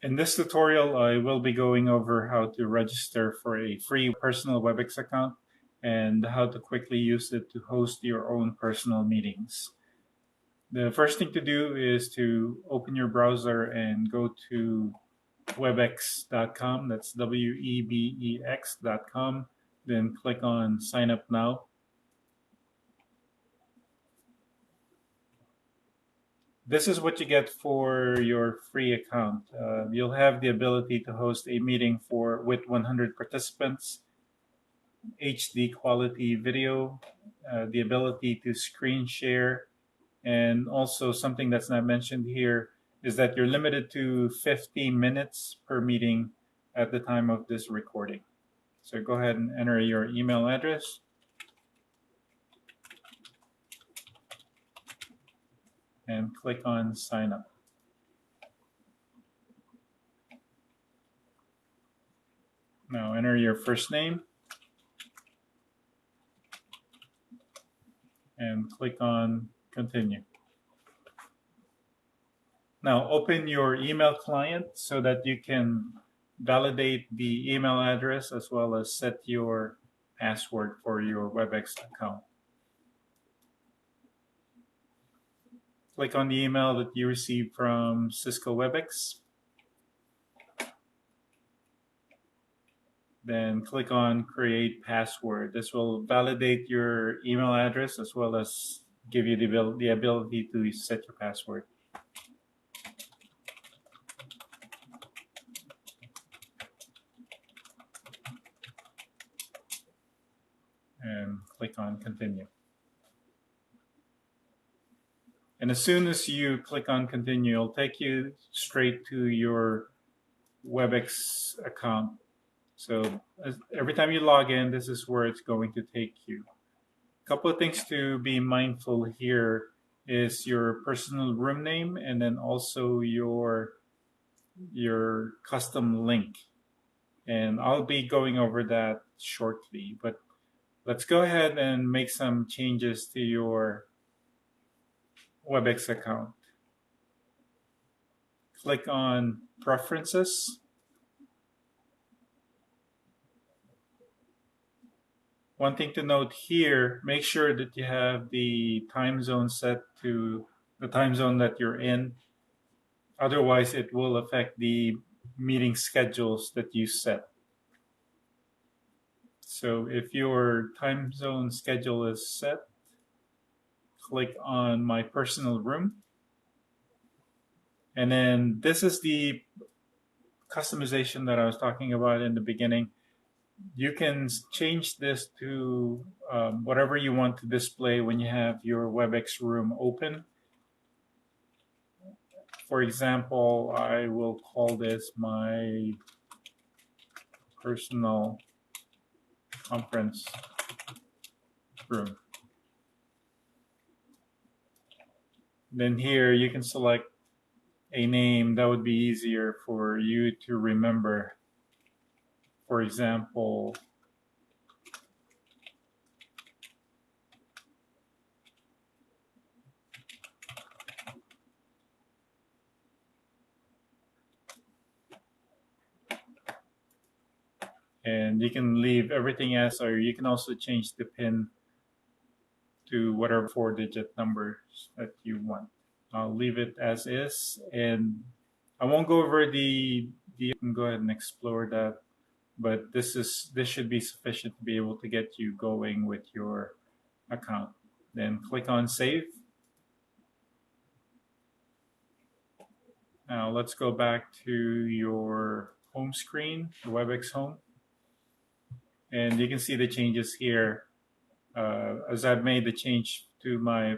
In this tutorial, I will be going over how to register for a free personal WebEx account and how to quickly use it to host your own personal meetings. The first thing to do is to open your browser and go to webex.com. That's webex.com. Then click on Sign Up Now. This is what you get for your free account. You'll have the ability to host a meeting with 100 participants, HD quality video, the ability to screen share, and also something that's not mentioned here is that you're limited to 50 minutes per meeting at the time of this recording. So go ahead and enter your email address and click on sign up. Now enter your first name and click on continue. Now open your email client so that you can validate the email address as well as set your password for your WebEx account. Click on the email that you received from Cisco WebEx. Then click on Create Password. This will validate your email address as well as give you the ability to set your password. And click on Continue. And as soon as you click on Continue, it'll take you straight to your WebEx account. So every time you log in, this is where it's going to take you. A couple of things to be mindful here is your personal room name and then also your custom link. And I'll be going over that shortly, but let's go ahead and make some changes to your WebEx account. Click on Preferences. One thing to note here, make sure that you have the time zone set to the time zone that you're in. Otherwise, it will affect the meeting schedules that you set. So if your time zone schedule is set, click on My Personal Room. And then this is the customization that I was talking about in the beginning. You can change this to whatever you want to display when you have your WebEx room open. For example, I will call this my personal conference room. Then here you can select a name that would be easier for you to remember. For example, and you can leave everything as, or you can also change the PIN to whatever 4-digit numbers that you want. I'll leave it as is, and I won't go over you can go ahead and explore that, but this should be sufficient to be able to get you going with your account. Then click on Save. Now let's go back to your home screen, the WebEx home, and you can see the changes here. As I've made the change to my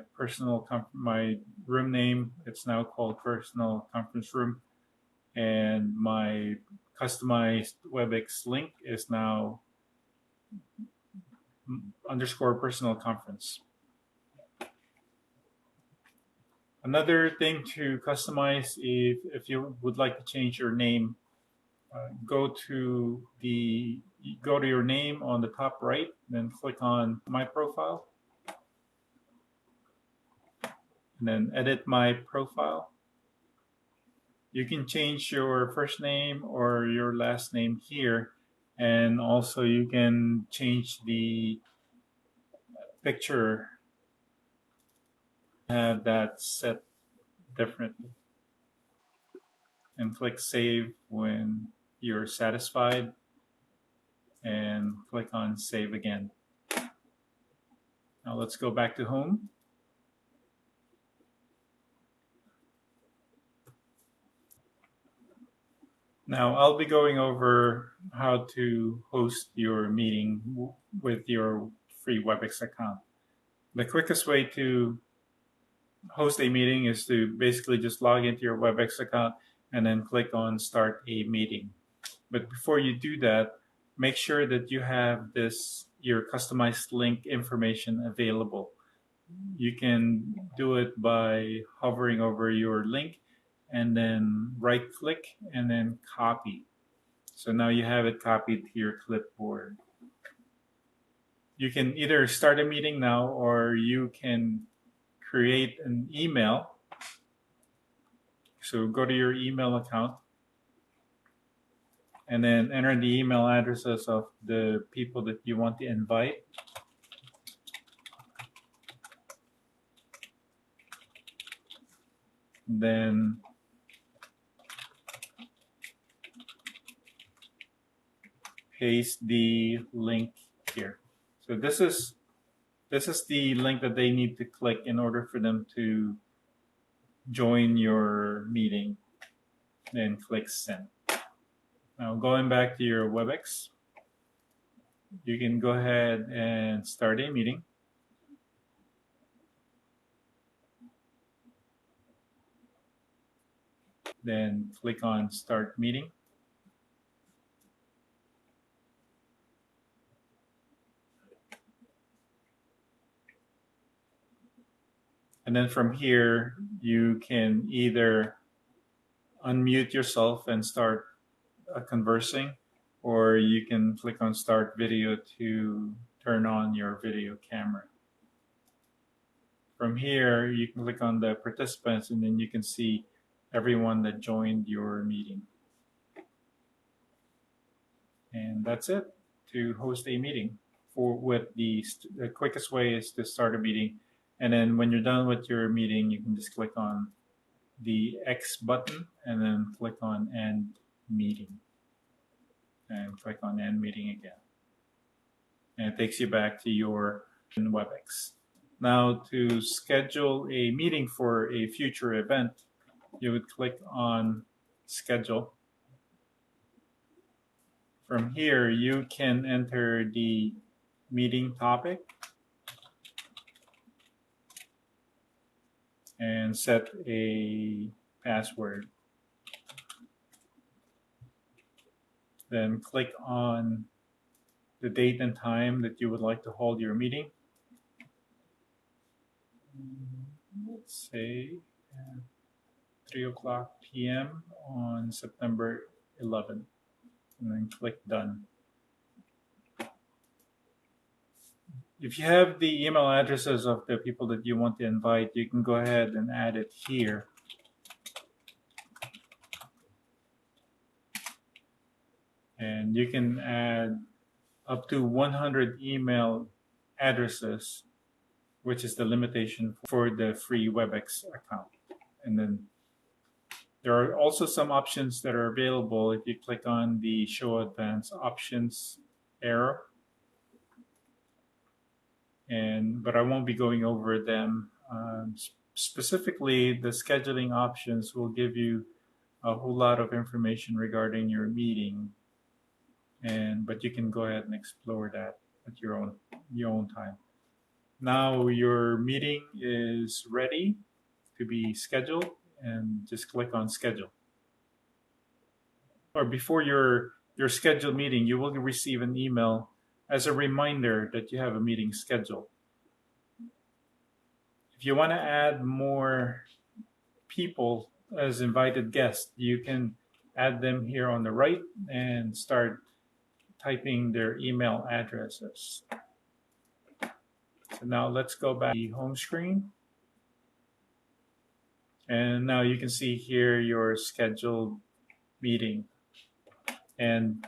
my room name, it's now called Personal Conference Room, and my customized WebEx link is now _ personal conference. Another thing to customize, if you would like to change your name, go to your name on the top right, then click on My Profile, and then edit My Profile. You can change your first name or your last name here, and also you can change the picture, have that set differently, and click save when you're satisfied, and click on save again. Now let's go back to home. Now I'll be going over how to host your meeting with your free WebEx account. The quickest way to host a meeting is to basically just log into your WebEx account and then click on start a meeting. But before you do that, make sure that you have your customized link information available. You can do it by hovering over your link and then right click and then copy. So now you have it copied to your clipboard. You can either start a meeting now, or you can create an email. So go to your email account and then enter the email addresses of the people that you want to invite. Then paste the link here. So this is the link that they need to click in order for them to join your meeting. Then click send. Now going back to your WebEx, you can go ahead and start a meeting. Then click on start meeting. And then from here, you can either unmute yourself and start conversing, or you can click on start video to turn on your video camera. From here, you can click on the participants, and then you can see everyone that joined your meeting. And that's it to host a meeting. The quickest way is to start a meeting, and then when you're done with your meeting, you can just click on the X button and then click on end meeting, and click on end meeting again, and it takes you back to your WebEx. Now to schedule a meeting for a future event, you would click on schedule. From here, you can enter the meeting topic and set a password. Then click on the date and time that you would like to hold your meeting. Let's say 3:00 p.m. on September 11th, and then click done. If you have the email addresses of the people that you want to invite, you can go ahead and add it here. And you can add up to 100 email addresses, which is the limitation for the free WebEx account. And then there are also some options that are available if you click on the Show Advanced Options arrow. But I won't be going over them. Specifically, the scheduling options will give you a whole lot of information regarding your meeting, but you can go ahead and explore that at your own time. Now your meeting is ready to be scheduled, and just click on schedule. Or before your scheduled meeting, you will receive an email as a reminder that you have a meeting scheduled. If you want to add more people as invited guests, you can add them here on the right and start typing their email addresses. So now let's go back to the home screen. And now you can see here your scheduled meeting. And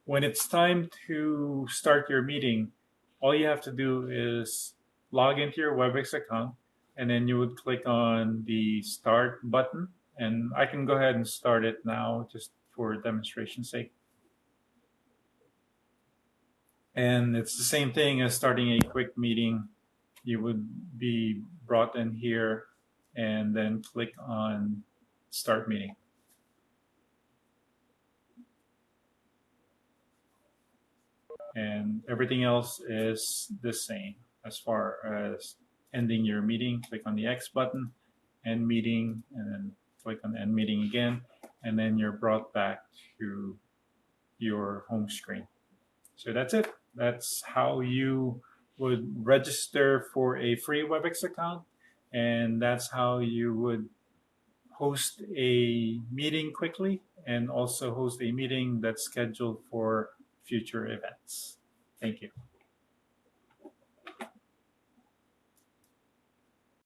when it's time to start your meeting, all you have to do is log into your WebEx account, and then you would click on the start button. And I can go ahead and start it now just for demonstration's sake. And it's the same thing as starting a quick meeting. You would be brought in here and then click on start meeting. And everything else is the same as far as ending your meeting. Click on the X button, end meeting, and then click on end meeting again, and then you're brought back to your home screen. So that's it. That's how you would register for a free WebEx account, and that's how you would host a meeting quickly and also host a meeting that's scheduled for future events. Thank you.